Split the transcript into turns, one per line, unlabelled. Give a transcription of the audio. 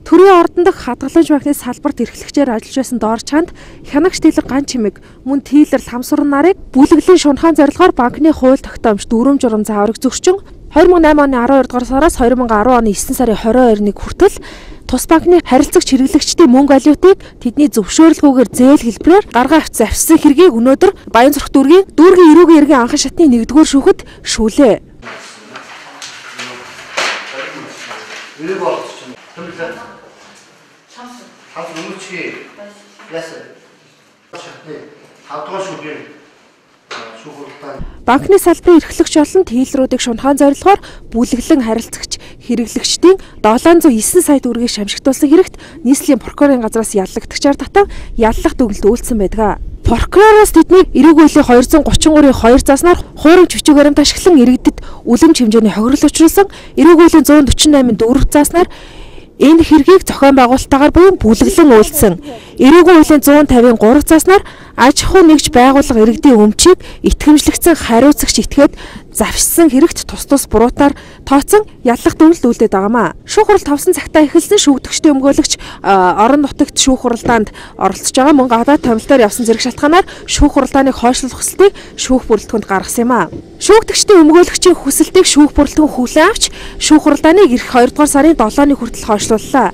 Төрийн ордон дахь хадгаламж банкны салбарт эрхлэгчээр ажиллаж байсан доор чанд хянагч Тилэр Ган Чимэг мөн Тилэр Ламсуран нарыг бүлэглэлийн шунхаан зорилгоор банкны хууль тогтоомж дүрм журам зааварыг зөрчин 2008 оны 12 дугаар сараас 2010 оны 9 сарын 22-ны хүртэл тус банкны харилцагч хэрэглэгчдийн мөнгө валютыг тэдний зөвшөөрлгүйгээр зээл хэлбэрээр гаргаа авчсан хэргийг өнөөдөр Баянзүрх дүүргийн эрүүгийн иргэн анхан шатны 1-р шүүхэд шүүлээ. Банкны салбарын эрхлэгч болон тээлрүүдийг шунхаан зорилгоор бүлэглэн харилцагч хэрэглэгчдийн 709 сая төгрөгийг шамшигдуулсан хэрэгт нийслэлийн прокурорын газраас яллагдагчаар татав яллах дүгнэлт үйлдсэн байдаг. Прокуророос тэднийг эрүүг үеийн 233-ийн 2 заснаар хуурамч бичиг баримт ашиглан иргэдэд үлэмж хэмжээний хохирол учруулсан, эрүүг үеийн 148-ийн 4 заснаар энэ хэргийг зохион байгуулалтаагаар буюу бүлэглэн үйлдсэн. Эрүүгийн хуулийн 150-ийн 3 заснаар аж ахуй нэгж байгууллага иргэдийн өмчийг итгэмжлэгдсэн хариуцагч этгээд завшсан хэрэгт тус буруутаар тооцсон яллах дүгнэлт үйлдээд байгаамаа. Шүүх хурал 5 цагтаа эхэлсэн шүүгдэгчдийн өмгөөлөгч орон нутагт шүүх хуралдаанд оролцож байгаа мөн гадаад томилтоор явсан зэрэг шалтгаанаар шүүх хуралдааныг хойшлуулах хүслийг шүүх бүрэлдэхүүнд гаргасан юм аа. Шүүгдэгчдийн өмгөөлөгчийн хүсэлтийг шүүх бүрэлдэхүүн хүлээн авч шүүх хуралдааныг ирэх 2 дугаар сарын 7-ны хүртэл хойшлууллаа.